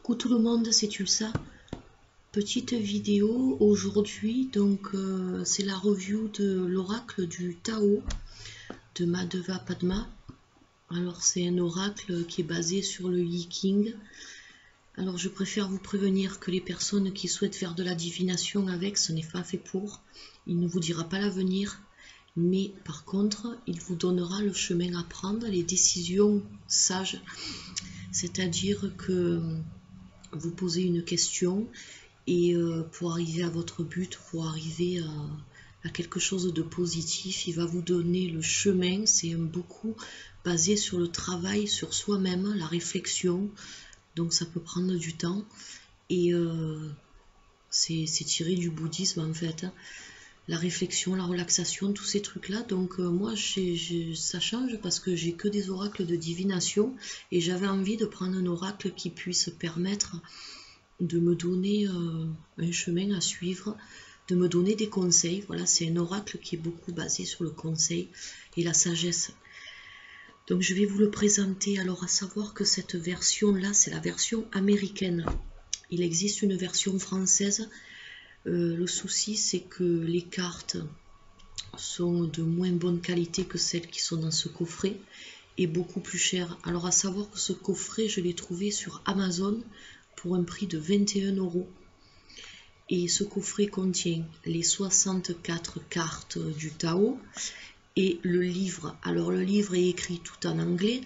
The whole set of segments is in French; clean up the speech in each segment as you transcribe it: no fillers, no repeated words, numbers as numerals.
Coucou tout le monde, c'est Tulsa. Petite vidéo aujourd'hui, donc c'est la review de l'oracle du Tao de Madhava Padma. Alors c'est un oracle qui est basé sur le Yi King. Alors je préfère vous prévenir que les personnes qui souhaitent faire de la divination avec, ce n'est pas fait pour. Il ne vous dira pas l'avenir, mais par contre il vous donnera le chemin à prendre, les décisions sages. C'est-à-dire que vous posez une question et pour arriver à votre but, pour arriver à quelque chose de positif, il va vous donner le chemin. C'est beaucoup basé sur le travail sur soi-même, la réflexion, donc ça peut prendre du temps et c'est tiré du bouddhisme en fait, la réflexion, la relaxation, tous ces trucs là. Donc moi ça change parce que j'ai que des oracles de divination et j'avais envie de prendre un oracle qui puisse permettre de me donner un chemin à suivre, de me donner des conseils. Voilà, c'est un oracle qui est beaucoup basé sur le conseil et la sagesse. Donc je vais vous le présenter. Alors à savoir que cette version là, c'est la version américaine. Il existe une version française. Le souci c'est que les cartes sont de moins bonne qualité que celles qui sont dans ce coffret et beaucoup plus chères. Alors à savoir que ce coffret, je l'ai trouvé sur Amazon pour un prix de 21 €. Et ce coffret contient les 64 cartes du Tao et le livre. Alors le livre est écrit tout en anglais,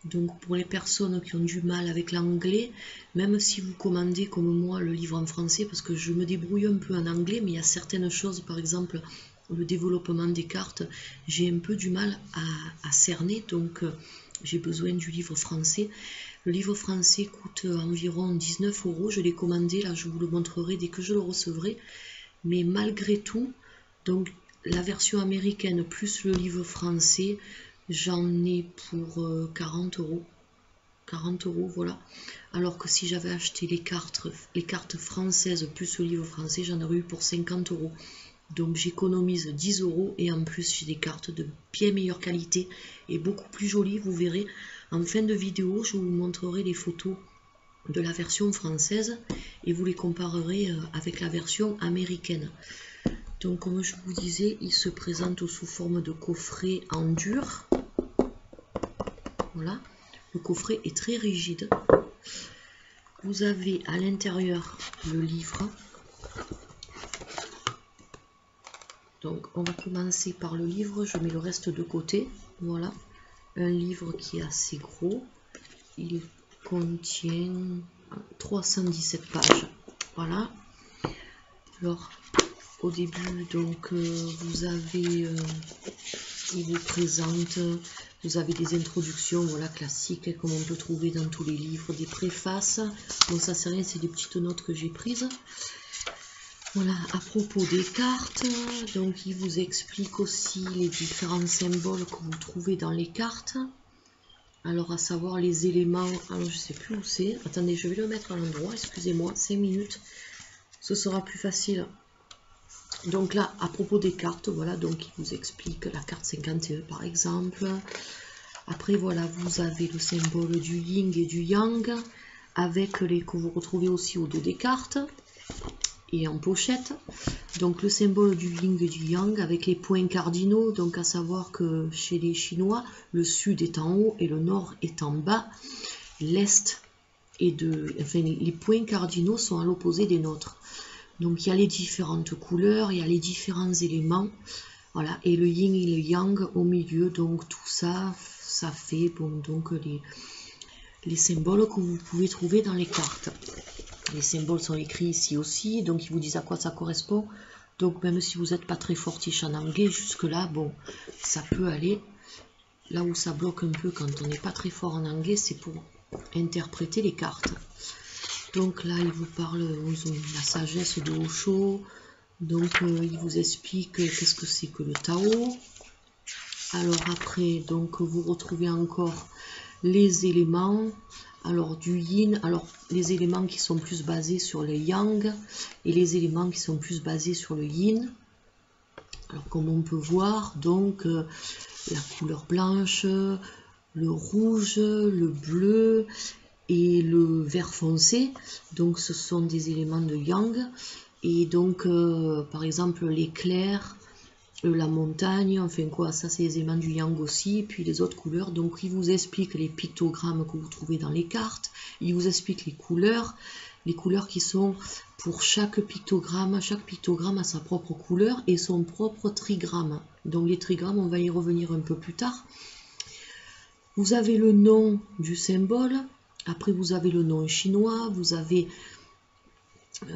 donc pour les personnes qui ont du mal avec l'anglais, même si vous commandez comme moi le livre en français, parce que je me débrouille un peu en anglais, mais il y a certaines choses, par exemple le développement des cartes, j'ai un peu du mal à cerner, donc j'ai besoin du livre français. Le livre français coûte environ 19 €. Je l'ai commandé, là je vous le montrerai dès que je le recevrai. Mais malgré tout, donc la version américaine plus le livre français, j'en ai pour 40 €. 40 €, voilà. Alors que si j'avais acheté les cartes françaises plus le livre français, j'en aurais eu pour 50 €. Donc j'économise 10 € et en plus j'ai des cartes de bien meilleure qualité et beaucoup plus jolies, vous verrez. En fin de vidéo, je vous montrerai les photos de la version française et vous les comparerez avec la version américaine. Donc comme je vous disais, il se présente sous forme de coffret en dur. Voilà, le coffret est très rigide. Vous avez à l'intérieur le livre. Donc on va commencer par le livre, je mets le reste de côté. Voilà, un livre qui est assez gros. Il contient 317 pages. Voilà. Alors au début, donc vous avez, il vous présente, vous avez des introductions, voilà, classiques, comme on peut trouver dans tous les livres, des préfaces. Bon, ça c'est rien, c'est des petites notes que j'ai prises. Voilà, à propos des cartes, donc il vous explique aussi les différents symboles que vous trouvez dans les cartes. Alors à savoir les éléments, alors je sais plus où c'est, attendez, je vais le mettre à l'endroit, excusez-moi, 5 minutes, ce sera plus facile. Donc là, à propos des cartes, voilà, donc il vous explique la carte 51 par exemple. Après voilà, vous avez le symbole du yin et du yang, avec les que vous retrouvez aussi au dos des cartes et en pochette. Donc le symbole du yin et du yang avec les points cardinaux, donc à savoir que chez les Chinois, le sud est en haut et le nord est en bas. L'est et enfin les points cardinaux sont à l'opposé des nôtres. Donc il y a les différentes couleurs, il y a les différents éléments, voilà, et le yin et le yang au milieu. Donc tout ça, ça fait bon, donc les symboles que vous pouvez trouver dans les cartes. Les symboles sont écrits ici aussi, donc ils vous disent à quoi ça correspond. Donc même si vous n'êtes pas très fortiche en anglais, jusque là, bon, ça peut aller. Là où ça bloque un peu quand on n'est pas très fort en anglais, c'est pour interpréter les cartes. Donc là, il vous parle de la sagesse de Osho. Donc il vous explique qu'est-ce que c'est que le Tao. Alors après, donc vous retrouvez encore les éléments. Alors du yin, alors les éléments qui sont plus basés sur le yang et les éléments qui sont plus basés sur le yin. Alors comme on peut voir, donc la couleur blanche, le rouge, le bleu et le vert foncé, donc ce sont des éléments de yang. Et donc par exemple l'éclair, la montagne, enfin quoi, ça c'est les éléments du yang aussi, et puis les autres couleurs. Donc il vous explique les pictogrammes que vous trouvez dans les cartes, il vous explique les couleurs qui sont pour chaque pictogramme a sa propre couleur et son propre trigramme. Donc les trigrammes, on va y revenir un peu plus tard. Vous avez le nom du symbole, après vous avez le nom chinois, vous avez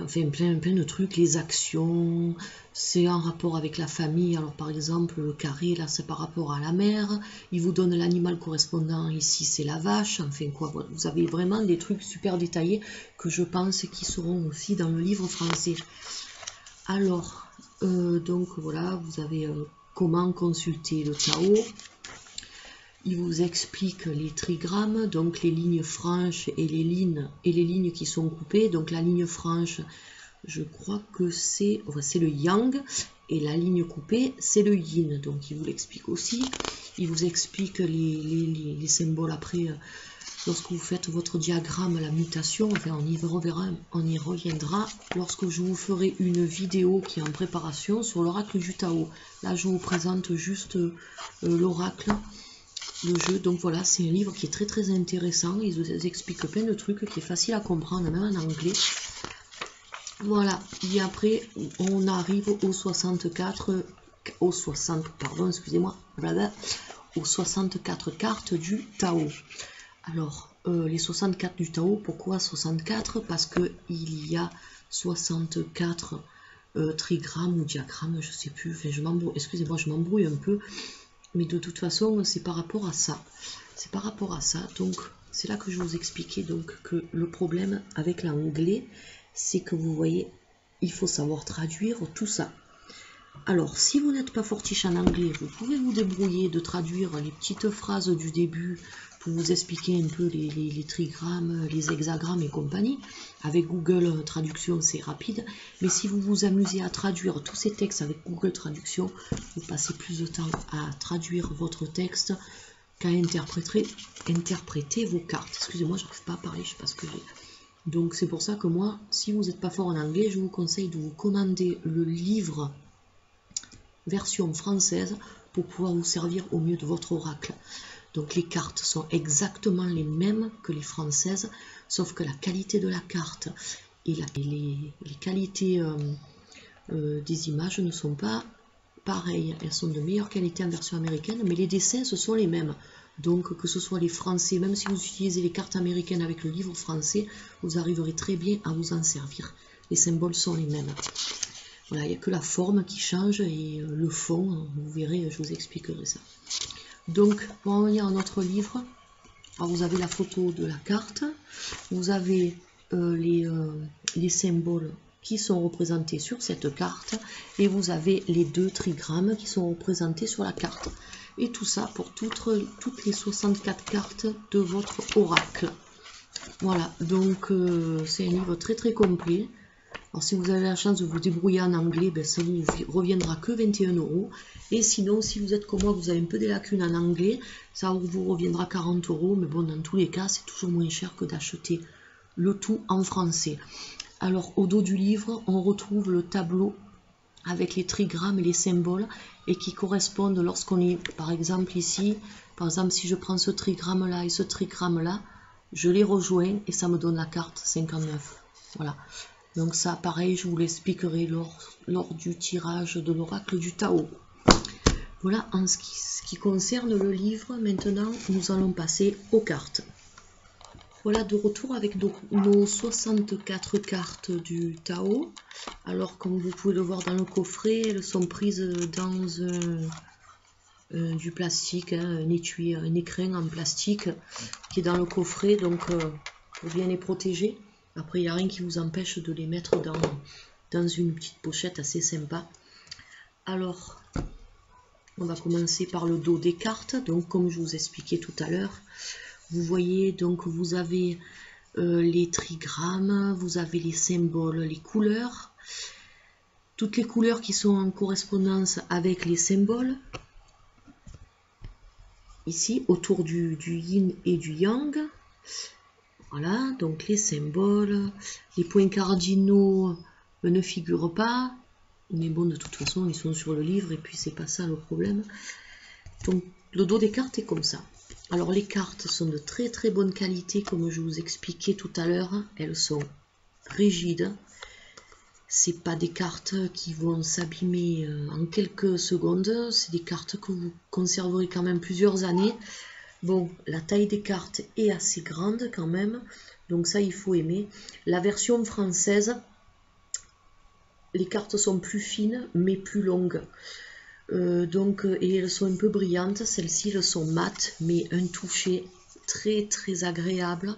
enfin plein de trucs, les actions, c'est en rapport avec la famille. Alors par exemple le carré là c'est par rapport à la mère, il vous donne l'animal correspondant, ici c'est la vache, enfin quoi, voilà. Vous avez vraiment des trucs super détaillés que je pense qui seront aussi dans le livre français. Alors donc voilà, vous avez comment consulter le Tao. Il vous explique les trigrammes, donc les lignes franches et les lignes qui sont coupées. Donc la ligne franche, je crois que c'est le yang, et la ligne coupée, c'est le yin. Donc il vous l'explique aussi. Il vous explique les symboles après, lorsque vous faites votre diagramme, la mutation. Enfin, on y reviendra lorsque je vous ferai une vidéo qui est en préparation sur l'oracle du Tao. Là, je vous présente juste l'oracle. Le jeu, donc voilà, c'est un livre qui est très intéressant, ils vous expliquent plein de trucs, qui est facile à comprendre, même en anglais. Voilà, et après, on arrive aux 64 cartes du Tao. Alors, les 64 du Tao, pourquoi 64? Parce que il y a 64 trigrammes ou diagrammes, je sais plus, enfin, excusez-moi, je m'embrouille un peu. Mais de toute façon, c'est par rapport à ça. C'est par rapport à ça. Donc, c'est là que je vous expliquais donc, que le problème avec l'anglais, c'est que vous voyez, il faut savoir traduire tout ça. Alors, si vous n'êtes pas fortiche en anglais, vous pouvez vous débrouiller de traduire les petites phrases du début pour vous expliquer un peu les trigrammes, les hexagrammes et compagnie. Avec Google Traduction, c'est rapide. Mais si vous vous amusez à traduire tous ces textes avec Google Traduction, vous passez plus de temps à traduire votre texte qu'à interpréter vos cartes. Excusez-moi, je n'arrive pas à parler, je ne sais pas ce que j'ai. Donc c'est pour ça que moi, si vous n'êtes pas fort en anglais, je vous conseille de vous commander le livre version française pour pouvoir vous servir au mieux de votre oracle. Donc les cartes sont exactement les mêmes que les françaises, sauf que la qualité de la carte et les qualités des images ne sont pas pareilles. Elles sont de meilleure qualité en version américaine, mais les dessins ce sont les mêmes. Donc que ce soit les français, même si vous utilisez les cartes américaines avec le livre français, vous arriverez très bien à vous en servir. Les symboles sont les mêmes. Voilà, il n'y a que la forme qui change et le fond, vous verrez, je vous expliquerai ça. Donc, pour en revenir à notre livre, alors vous avez la photo de la carte, vous avez les symboles qui sont représentés sur cette carte, et vous avez les deux trigrammes qui sont représentés sur la carte. Et tout ça pour toutes les 64 cartes de votre oracle. Voilà, donc c'est un livre très complet. Alors si vous avez la chance de vous débrouiller en anglais, ben, ça vous reviendra que 21 €. Et sinon, si vous êtes comme moi, vous avez un peu des lacunes en anglais, ça vous reviendra 40 €. Mais bon, dans tous les cas, c'est toujours moins cher que d'acheter le tout en français. Alors au dos du livre, on retrouve le tableau avec les trigrammes et les symboles et qui correspondent lorsqu'on est, par exemple ici, par exemple si je prends ce trigramme là et ce trigramme là, je les rejoins et ça me donne la carte 59. Voilà. Donc ça, pareil, je vous l'expliquerai lors du tirage de l'oracle du Tao. Voilà, en ce qui concerne le livre, maintenant, nous allons passer aux cartes. Voilà, de retour avec nos 64 cartes du Tao. Alors, comme vous pouvez le voir dans le coffret, elles sont prises dans du plastique, hein, un étui, un écrin en plastique qui est dans le coffret, donc pour bien les protéger. Après, il n'y a rien qui vous empêche de les mettre dans une petite pochette assez sympa. Alors, on va commencer par le dos des cartes. Donc, comme je vous expliquais tout à l'heure, vous voyez, donc vous avez les trigrammes, vous avez les symboles, les couleurs. Toutes les couleurs qui sont en correspondance avec les symboles. Ici, autour du yin et du yang. Voilà, donc les symboles, les points cardinaux ne figurent pas, mais bon, de toute façon, ils sont sur le livre et puis c'est pas ça le problème. Donc, le dos des cartes est comme ça. Alors, les cartes sont de très très bonne qualité, comme je vous expliquais tout à l'heure. Elles sont rigides. C'est pas des cartes qui vont s'abîmer en quelques secondes. C'est des cartes que vous conserverez quand même plusieurs années. Bon, la taille des cartes est assez grande quand même, donc ça il faut aimer. La version française, les cartes sont plus fines mais plus longues. Et elles sont un peu brillantes. Celles-ci, elles sont mates, mais un toucher très très agréable.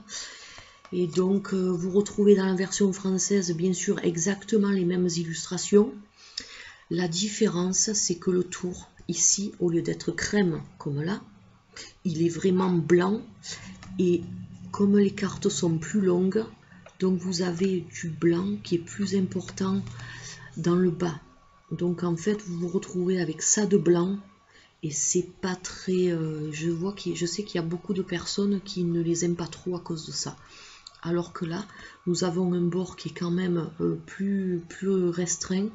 Et donc vous retrouvez dans la version française bien sûr exactement les mêmes illustrations. La différence, c'est que le tour ici, au lieu d'être crème comme là, il est vraiment blanc, et comme les cartes sont plus longues, donc vous avez du blanc qui est plus important dans le bas. Donc en fait vous vous retrouvez avec ça de blanc, et c'est pas très... je sais qu'il y a beaucoup de personnes qui ne les aiment pas trop à cause de ça. Alors que là, nous avons un bord qui est quand même plus restreint.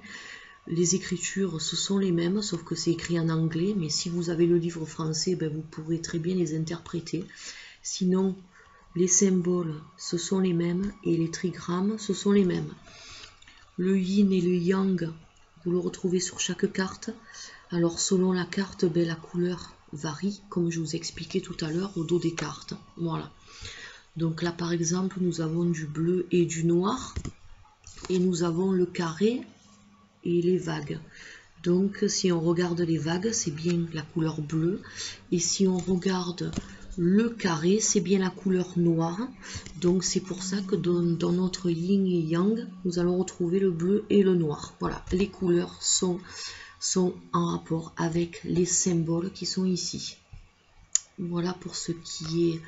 Les écritures, ce sont les mêmes, sauf que c'est écrit en anglais, mais si vous avez le livre français, ben, vous pourrez très bien les interpréter. Sinon, les symboles, ce sont les mêmes, et les trigrammes, ce sont les mêmes. Le yin et le yang, vous le retrouvez sur chaque carte. Alors, selon la carte, ben, la couleur varie, comme je vous expliquais tout à l'heure, au dos des cartes. Voilà. Donc là, par exemple, nous avons du bleu et du noir, et nous avons le carré et les vagues. Donc si on regarde les vagues, c'est bien la couleur bleue, et si on regarde le carré, c'est bien la couleur noire. Donc c'est pour ça que dans notre yin et yang, nous allons retrouver le bleu et le noir. Voilà, les couleurs sont en rapport avec les symboles qui sont ici. Voilà pour ce qui est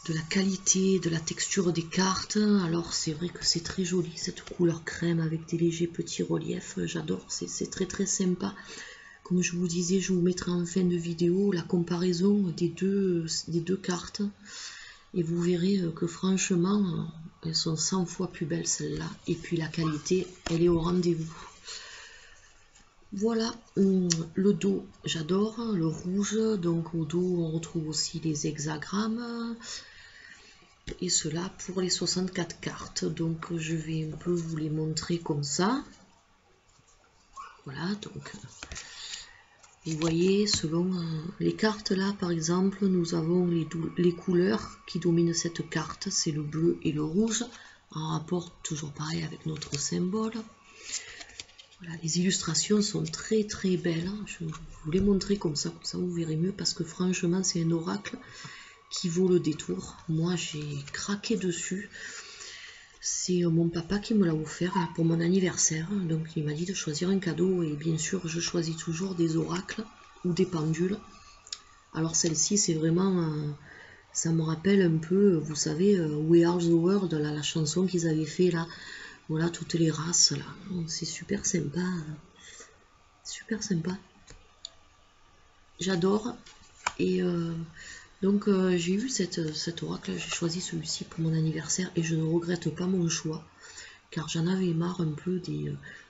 de la qualité, de la texture des cartes. Alors c'est vrai que c'est très joli, cette couleur crème avec des légers petits reliefs, j'adore, c'est très très sympa. Comme je vous disais, je vous mettrai en fin de vidéo la comparaison des deux cartes, et vous verrez que franchement elles sont 100 fois plus belles celles-là, et puis la qualité elle est au rendez-vous. Voilà, le dos j'adore, le rouge, donc au dos on retrouve aussi les hexagrammes. Et cela pour les 64 cartes. Donc je vais un peu vous les montrer comme ça. Voilà, donc vous voyez, selon les cartes là, par exemple, nous avons les couleurs qui dominent cette carte. C'est le bleu et le rouge, en rapport toujours pareil avec notre symbole. Voilà, les illustrations sont très très belles. Je vais vous les montrer comme ça vous verrez mieux, parce que franchement c'est un oracle qui vaut le détour. Moi j'ai craqué dessus. C'est mon papa qui me l'a offert pour mon anniversaire, donc il m'a dit de choisir un cadeau, et bien sûr je choisis toujours des oracles ou des pendules. Alors celle-ci c'est vraiment, ça me rappelle un peu, vous savez, We Are the World, là, la chanson qu'ils avaient fait là, voilà, toutes les races là, c'est super sympa, j'adore. Et donc j'ai eu cet oracle, j'ai choisi celui-ci pour mon anniversaire, et je ne regrette pas mon choix, car j'en avais marre un peu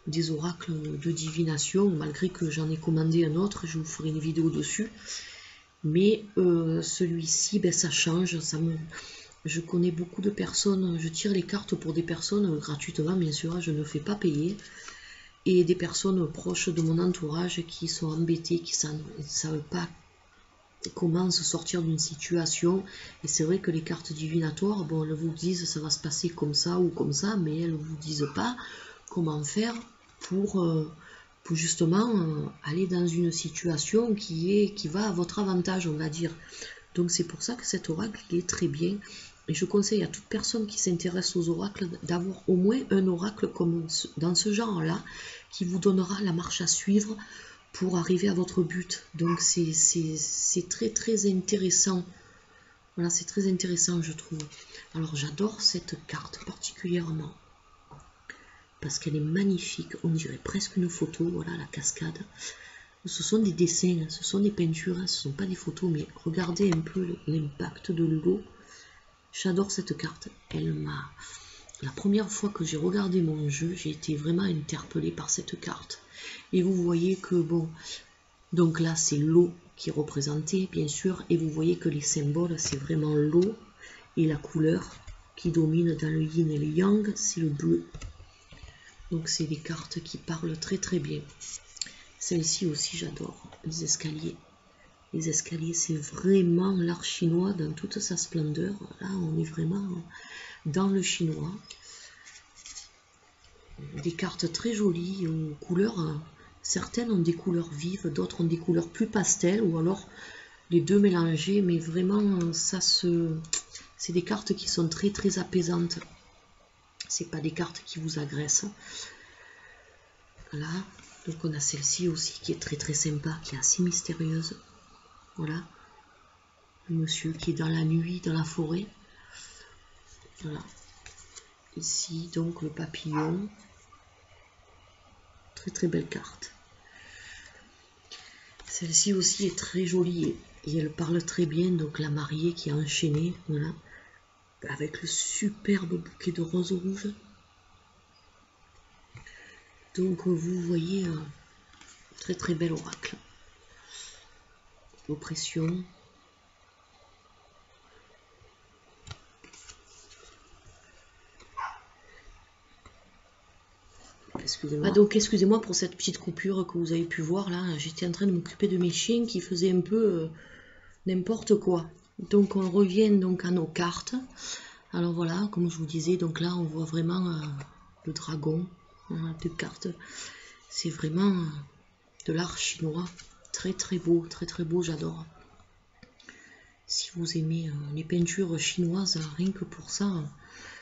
des oracles de divination, malgré que j'en ai commandé un autre, je vous ferai une vidéo dessus. Mais celui-ci, ben, ça change, je connais beaucoup de personnes, je tire les cartes pour des personnes gratuitement, bien sûr, je ne fais pas payer, et des personnes proches de mon entourage qui sont embêtées, qui ne savent pas comment se sortir d'une situation. Et c'est vrai que les cartes divinatoires, bon, elles vous disent ça va se passer comme ça ou comme ça, mais elles ne vous disent pas comment faire pour justement aller dans une situation qui va à votre avantage, on va dire. Donc c'est pour ça que cet oracle il est très bien, et je conseille à toute personne qui s'intéresse aux oracles d'avoir au moins un oracle comme dans ce genre là, qui vous donnera la marche à suivre pour arriver à votre but. Donc c'est très très intéressant. Voilà, c'est très intéressant je trouve. Alors j'adore cette carte particulièrement parce qu'elle est magnifique, on dirait presque une photo. Voilà la cascade, ce sont des dessins, ce sont des peintures, ce ne sont pas des photos, mais regardez un peu l'impact de l'eau. J'adore cette carte. Elle m'a... La première fois que j'ai regardé mon jeu, j'ai été vraiment interpellée par cette carte. Et vous voyez que, bon, donc là c'est l'eau qui est représentée, bien sûr. Et vous voyez que les symboles, c'est vraiment l'eau. Et la couleur qui domine dans le yin et le yang, c'est le bleu. Donc c'est des cartes qui parlent très très bien. Celle-ci aussi j'adore, les escaliers. Les escaliers, c'est vraiment l'art chinois dans toute sa splendeur. Là, on est vraiment dans le chinois. Des cartes très jolies, aux couleurs. Certaines ont des couleurs vives, d'autres ont des couleurs plus pastel, ou alors les deux mélangés. Mais vraiment, ça se... c'est des cartes qui sont très très apaisantes. C'est pas des cartes qui vous agressent. Voilà. Donc on a celle-ci aussi qui est très très sympa, qui est assez mystérieuse. Voilà, le monsieur qui est dans la nuit, dans la forêt. Voilà. Ici, donc, le papillon. Très très belle carte. Celle-ci aussi est très jolie et elle parle très bien. Donc, la mariée qui est enchaînée, voilà, avec le superbe bouquet de roses rouges. Donc, vous voyez, très très bel oracle. Oppression. Excusez-moi. Donc excusez-moi pour cette petite coupure que vous avez pu voir là. J'étais en train de m'occuper de mes chiens qui faisaient un peu n'importe quoi. Donc on revient donc à nos cartes. Alors voilà, comme je vous disais, donc là on voit vraiment le dragon de cartes. C'est vraiment de l'art chinois. Très très beau, j'adore. Si vous aimez les peintures chinoises, rien que pour ça,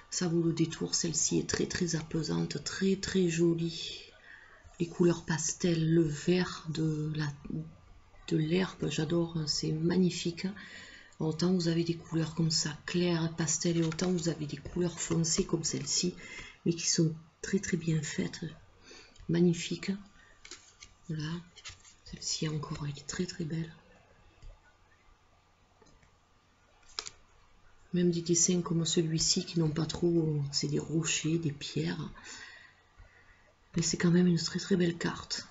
ça vaut le détour. Celle-ci est très très apaisante, très très jolie. Les couleurs pastel, le vert de l'herbe, j'adore, c'est magnifique. Autant vous avez des couleurs comme ça, claires, pastel, et autant vous avez des couleurs foncées comme celle-ci, mais qui sont très très bien faites, magnifiques. Voilà, celle-ci encore, elle est très très belle. Même des dessins comme celui-ci qui n'ont pas trop, c'est des rochers, des pierres. Mais c'est quand même une très très belle carte.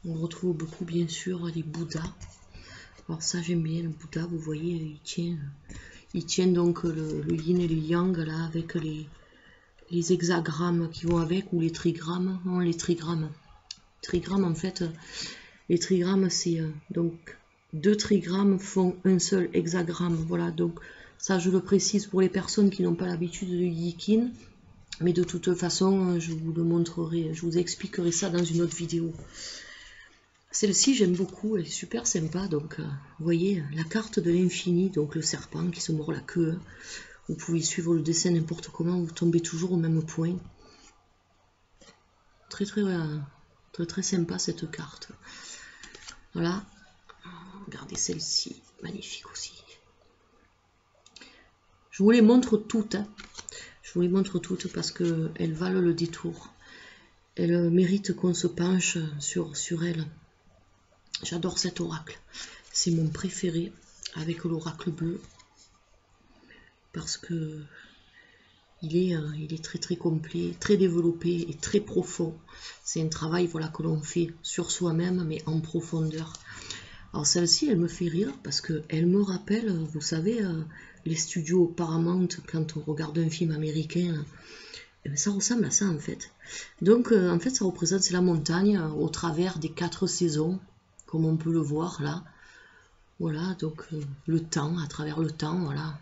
On retrouve beaucoup bien sûr les Bouddhas. Alors ça j'aime bien le Bouddha, vous voyez, il tient donc le yin et le yang là avec les hexagrammes qui vont avec, ou les trigrammes. Non, les trigrammes. Trigrammes en fait, les trigrammes c'est donc 2 trigrammes font un seul hexagramme. Voilà, donc ça je le précise pour les personnes qui n'ont pas l'habitude de Yikin. Mais de toute façon, je vous le montrerai, je vous expliquerai ça dans une autre vidéo. Celle-ci, j'aime beaucoup, elle est super sympa. Donc, vous voyez, la carte de l'infini, donc le serpent qui se mord la queue. Vous pouvez suivre le dessin n'importe comment, vous tombez toujours au même point. Très, très sympa cette carte. Voilà. Regardez celle-ci, magnifique aussi. Je vous les montre toutes. Hein. Je vous les montre toutes parce qu'elles valent le détour. Elles méritent qu'on se penche sur elles. J'adore cet oracle. C'est mon préféré avec l'oracle bleu. Parce que il est très très complet, très développé et très profond. C'est un travail voilà, que l'on fait sur soi-même, mais en profondeur. Alors celle-ci, elle me fait rire parce qu'elle me rappelle, vous savez, les studios Paramount, quand on regarde un film américain, ça ressemble à ça en fait. Donc en fait, ça représente la montagne au travers des 4 saisons, comme on peut le voir là. Voilà, donc le temps, à travers le temps, voilà.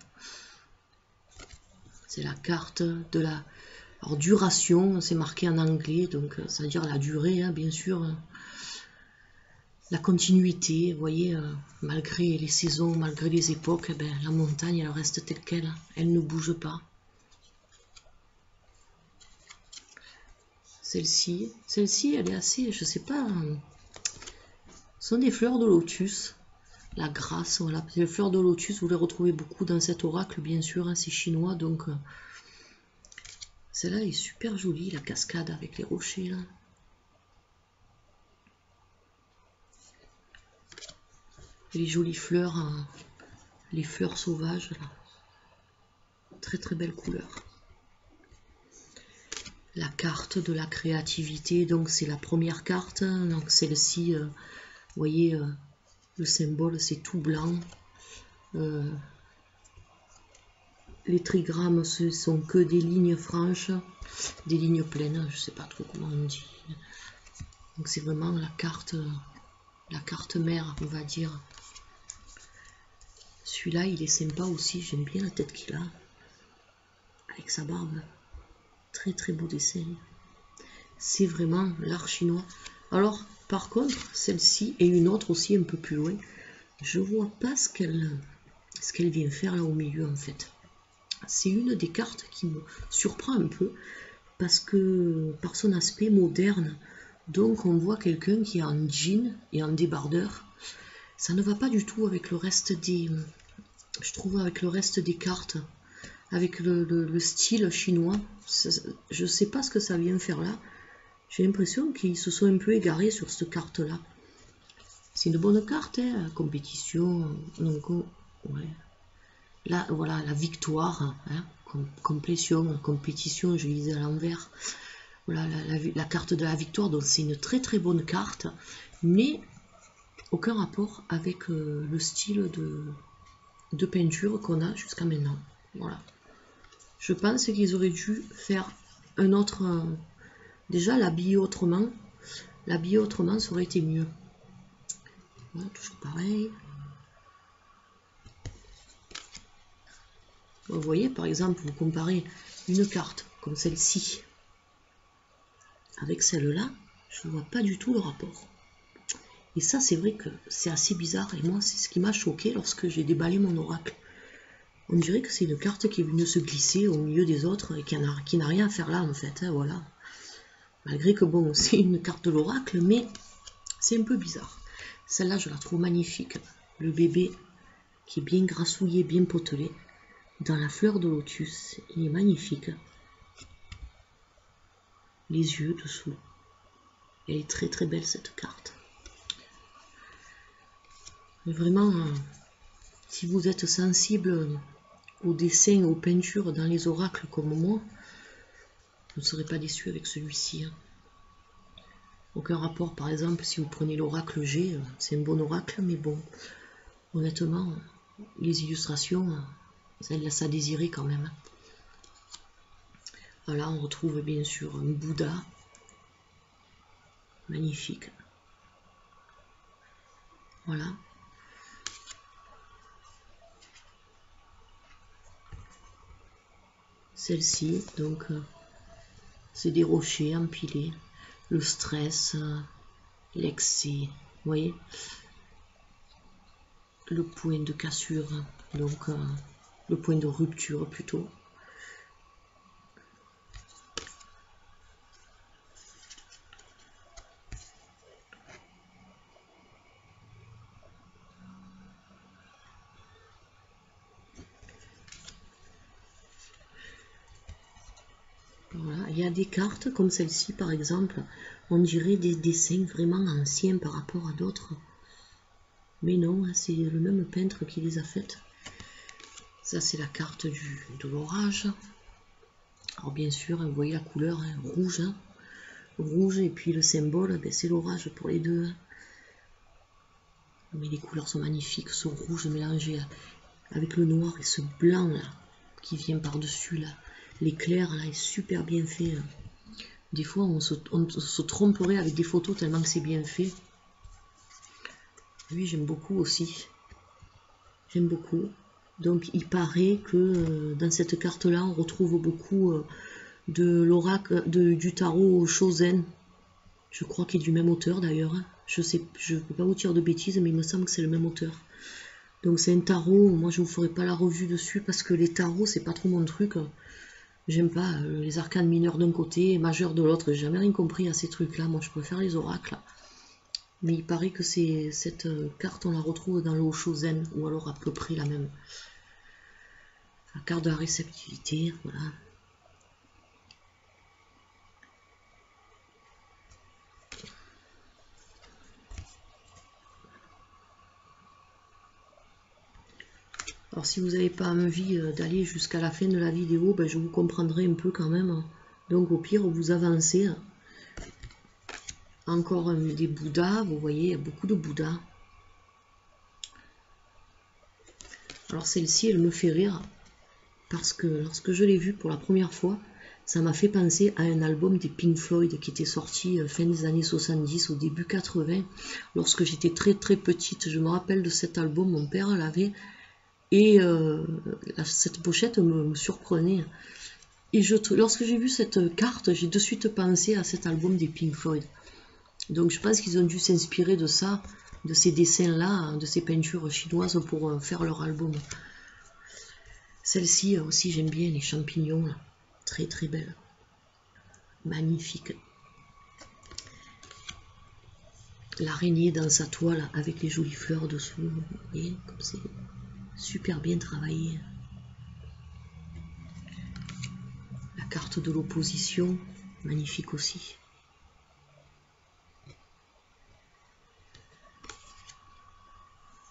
C'est la carte de la alors, duration, c'est marqué en anglais, donc ça veut dire la durée, hein, bien sûr. La continuité, vous voyez, malgré les saisons, malgré les époques, eh ben, la montagne, elle reste telle qu'elle, elle ne bouge pas. Celle-ci, elle est assez, je sais pas, ce sont des fleurs de lotus. La grâce, voilà, les fleurs de lotus, vous les retrouvez beaucoup dans cet oracle, bien sûr, hein, c'est chinois, donc celle-là est super jolie, la cascade avec les rochers, là. Et les jolies fleurs, hein, les fleurs sauvages, là. très très belle couleur. La carte de la créativité, donc c'est la première carte. Donc celle-ci, vous voyez, le symbole c'est tout blanc. Les trigrammes, ce sont que des lignes franches, des lignes pleines, je sais pas trop comment on dit. Donc c'est vraiment la carte mère, on va dire. Celui-là, il est sympa aussi, j'aime bien la tête qu'il a, avec sa barbe. Très très beau dessin. C'est vraiment l'art chinois. Alors, par contre, celle-ci et une autre aussi un peu plus loin, je vois pas ce qu'elle vient faire là au milieu en fait. C'est une des cartes qui me surprend un peu parce que par son aspect moderne, donc on voit quelqu'un qui est en jean et en débardeur. Ça ne va pas du tout avec le reste des, je trouve, avec le reste des cartes, avec le style chinois. Je sais pas ce que ça vient faire là. J'ai l'impression qu'ils se sont un peu égarés sur cette carte là. C'est une bonne carte, hein, compétition, donc ouais. Là, voilà, la victoire, hein, complétion, compétition, je lisais à l'envers. Voilà, la carte de la victoire, donc c'est une très très bonne carte, mais aucun rapport avec le style de peinture qu'on a jusqu'à maintenant. Voilà. Je pense qu'ils auraient dû faire un autre... déjà, l'habiller autrement. L'habiller autrement, ça aurait été mieux. Voilà, toujours pareil. Vous voyez, par exemple, vous comparez une carte comme celle-ci avec celle-là, je ne vois pas du tout le rapport. Et ça, c'est vrai que c'est assez bizarre. Et moi, c'est ce qui m'a choqué lorsque j'ai déballé mon oracle. On dirait que c'est une carte qui est venue se glisser au milieu des autres et qui n'a rien à faire là, en fait. Hein, voilà. Malgré que, bon, c'est une carte de l'oracle, mais c'est un peu bizarre. Celle-là, je la trouve magnifique. Le bébé qui est bien grassouillé, bien potelé. Dans la fleur de lotus, il est magnifique. Les yeux dessous. Elle est très très belle cette carte. Mais vraiment, si vous êtes sensible aux dessins, aux peintures dans les oracles comme moi, vous ne serez pas déçu avec celui-ci. Hein. Aucun rapport, par exemple, si vous prenez l'oracle G, c'est un bon oracle, mais bon, honnêtement, les illustrations, elles laissent à désirer quand même. Voilà, on retrouve bien sûr un Bouddha, magnifique. Voilà. Celle-ci, donc, c'est des rochers empilés, le stress, l'excès, vous voyez, le point de cassure, donc le point de rupture plutôt. Voilà. Il y a des cartes comme celle-ci par exemple, on dirait des dessins vraiment anciens par rapport à d'autres. Mais non, c'est le même peintre qui les a faites. Ça c'est la carte de l'orage. Alors bien sûr, vous voyez la couleur, hein, rouge. Hein. Rouge et puis le symbole, ben, c'est l'orage pour les deux. Hein. Mais les couleurs sont magnifiques, ce rouge mélangé avec le noir et ce blanc là qui vient par-dessus là. L'éclair là est super bien fait. Hein. Des fois, on se tromperait avec des photos tellement que c'est bien fait. Oui, j'aime beaucoup aussi. J'aime beaucoup. Donc, il paraît que dans cette carte-là, on retrouve beaucoup de l'oracle, du tarot Shozen. Je crois qu'il est du même auteur d'ailleurs. Je ne peux pas vous dire de bêtises, mais il me semble que c'est le même auteur. Donc, c'est un tarot. Moi, je ne vous ferai pas la revue dessus parce que les tarots, c'est pas trop mon truc. J'aime pas les arcanes mineurs d'un côté et majeurs de l'autre. J'ai jamais rien compris à ces trucs-là. Moi, je préfère les oracles. Mais il paraît que cette carte, on la retrouve dans le Oshozen, ou alors à peu près la même. La carte de la réceptivité, voilà. Alors si vous n'avez pas envie d'aller jusqu'à la fin de la vidéo, ben, je vous comprendrai un peu quand même. Donc au pire, vous avancez. Encore des Bouddhas, vous voyez, il y a beaucoup de Bouddhas. Alors celle-ci, elle me fait rire, parce que lorsque je l'ai vue pour la première fois, ça m'a fait penser à un album des Pink Floyd qui était sorti fin des années 70, au début 80, lorsque j'étais très très petite. Je me rappelle de cet album, mon père l'avait, et cette pochette me surprenait. Et lorsque j'ai vu cette carte, j'ai de suite pensé à cet album des Pink Floyd. Donc je pense qu'ils ont dû s'inspirer de ça, de ces dessins-là, de ces peintures chinoises pour faire leur album. Celle-ci aussi, j'aime bien les champignons, là. Très très belle. Magnifique. L'araignée dans sa toile avec les jolies fleurs dessous. Vous voyez, comme c'est super bien travaillé. La carte de l'opposition, magnifique aussi.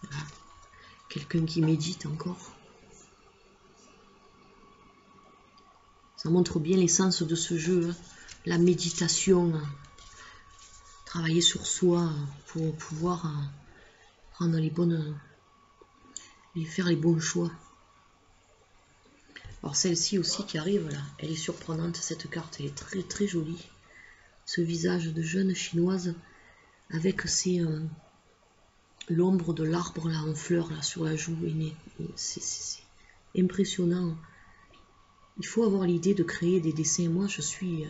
Voilà. Quelqu'un qui médite encore. Ça montre bien l'essence de ce jeu, hein. La méditation, travailler sur soi pour pouvoir prendre les bonnes, faire les bons choix. Alors celle-ci aussi qui arrive là, elle est surprenante cette carte, elle est très très jolie. Ce visage de jeune chinoise avec l'ombre de l'arbre là en fleurs là sur la joue, c'est impressionnant. Il faut avoir l'idée de créer des dessins. Moi, je suis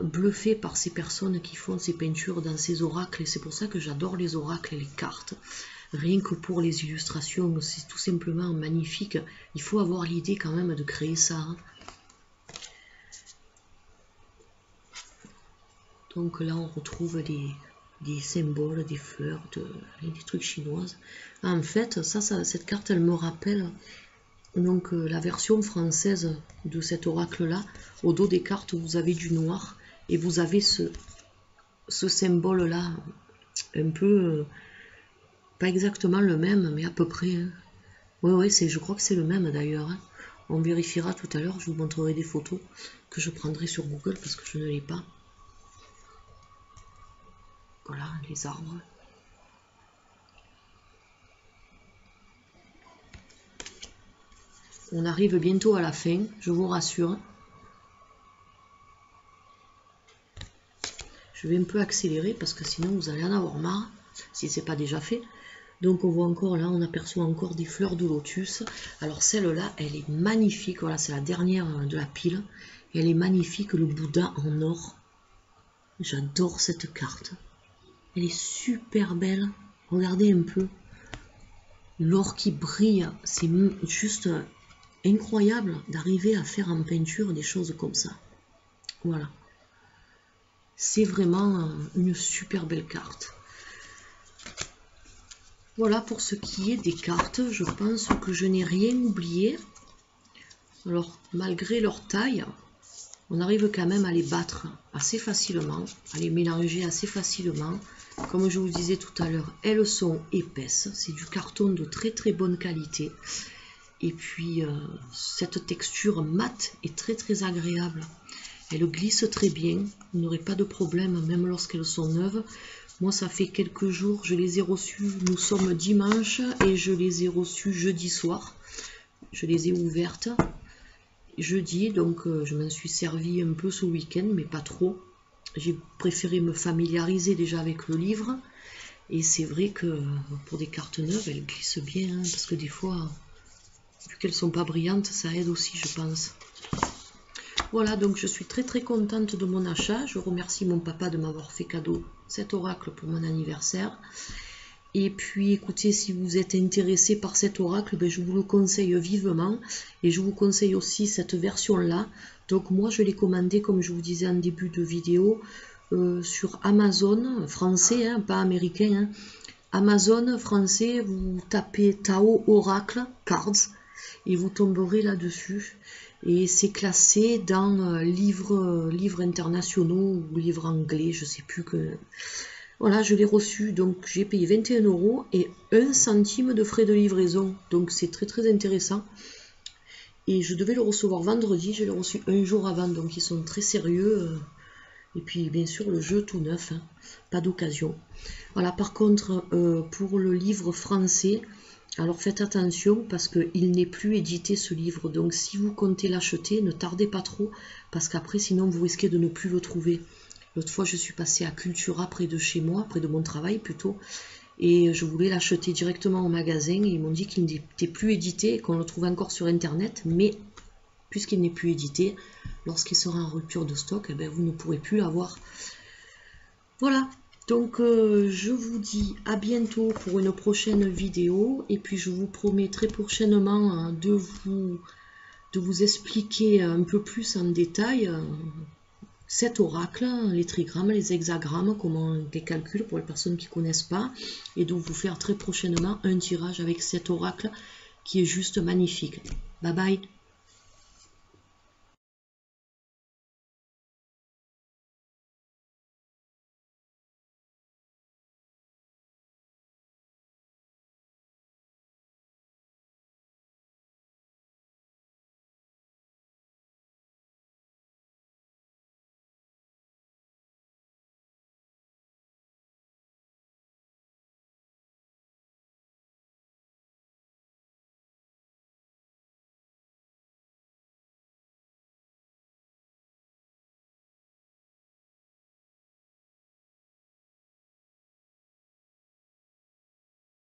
bluffée par ces personnes qui font ces peintures dans ces oracles. Et c'est pour ça que j'adore les oracles et les cartes. Rien que pour les illustrations, c'est tout simplement magnifique. Il faut avoir l'idée quand même de créer ça. Hein. Donc là, on retrouve des symboles, des fleurs, des trucs chinoises. En fait, cette carte, elle me rappelle... Donc la version française de cet oracle-là, au dos des cartes, vous avez du noir et vous avez ce symbole-là, un peu, pas exactement le même, mais à peu près. Hein. Oui, je crois que c'est le même d'ailleurs. Hein. On vérifiera tout à l'heure, je vous montrerai des photos que je prendrai sur Google parce que je ne l'ai pas. Voilà, les arbres. On arrive bientôt à la fin, je vous rassure. Je vais un peu accélérer parce que sinon vous allez en avoir marre, si ce n'est pas déjà fait. Donc on voit encore là, on aperçoit encore des fleurs de lotus. Alors celle-là, elle est magnifique. Voilà, c'est la dernière de la pile. Et elle est magnifique, le Bouddha en or. J'adore cette carte. Elle est super belle. Regardez un peu. L'or qui brille, c'est juste incroyable d'arriver à faire en peinture des choses comme ça. Voilà. C'est vraiment une super belle carte. Voilà pour ce qui est des cartes. Je pense que je n'ai rien oublié. Alors, malgré leur taille, on arrive quand même à les battre assez facilement, à les mélanger assez facilement. Comme je vous disais tout à l'heure, elles sont épaisses. C'est du carton de très très bonne qualité. Et puis, cette texture mate est très très agréable. Elle glisse très bien. Vous n'aurez pas de problème, même lorsqu'elles sont neuves. Moi, ça fait quelques jours, je les ai reçues. Nous sommes dimanche et je les ai reçues jeudi soir. Je les ai ouvertes jeudi, donc je m'en suis servi un peu ce week-end, mais pas trop. J'ai préféré me familiariser déjà avec le livre. Et c'est vrai que pour des cartes neuves, elles glissent bien, hein, parce que des fois, vu qu'elles sont pas brillantes, ça aide aussi, je pense. Voilà, donc je suis très très contente de mon achat. Je remercie mon papa de m'avoir fait cadeau cet oracle pour mon anniversaire. Et puis écoutez, si vous êtes intéressé par cet oracle, ben, je vous le conseille vivement. Et je vous conseille aussi cette version-là. Donc moi je l'ai commandé, comme je vous disais en début de vidéo, sur Amazon, français, hein, pas américain. Hein. Amazon, français, vous tapez Tao Oracle Cards et vous tomberez là-dessus. Et c'est classé dans livres internationaux ou livres anglais, je sais plus que... Voilà, je l'ai reçu, donc j'ai payé 21 € et 1 centime de frais de livraison. Donc c'est très très intéressant. Et je devais le recevoir vendredi, je l'ai reçu un jour avant, donc ils sont très sérieux. Et puis bien sûr le jeu tout neuf, hein, pas d'occasion. Voilà, par contre pour le livre français, alors faites attention parce qu'il n'est plus édité ce livre. Donc si vous comptez l'acheter, ne tardez pas trop parce qu'après sinon vous risquez de ne plus le trouver. L'autre fois je suis passée à Cultura près de chez moi, près de mon travail plutôt. Et je voulais l'acheter directement au magasin. Et ils m'ont dit qu'il n'était plus édité et qu'on le trouvait encore sur internet. Mais puisqu'il n'est plus édité, lorsqu'il sera en rupture de stock, eh bien, vous ne pourrez plus l'avoir. Voilà, donc je vous dis à bientôt pour une prochaine vidéo. Et puis je vous promets très prochainement hein, de vous expliquer un peu plus en détail cet oracle, les trigrammes, les hexagrammes, comment on les calcule pour les personnes qui ne connaissent pas. Et de vous faire très prochainement un tirage avec cet oracle qui est juste magnifique. Bye bye.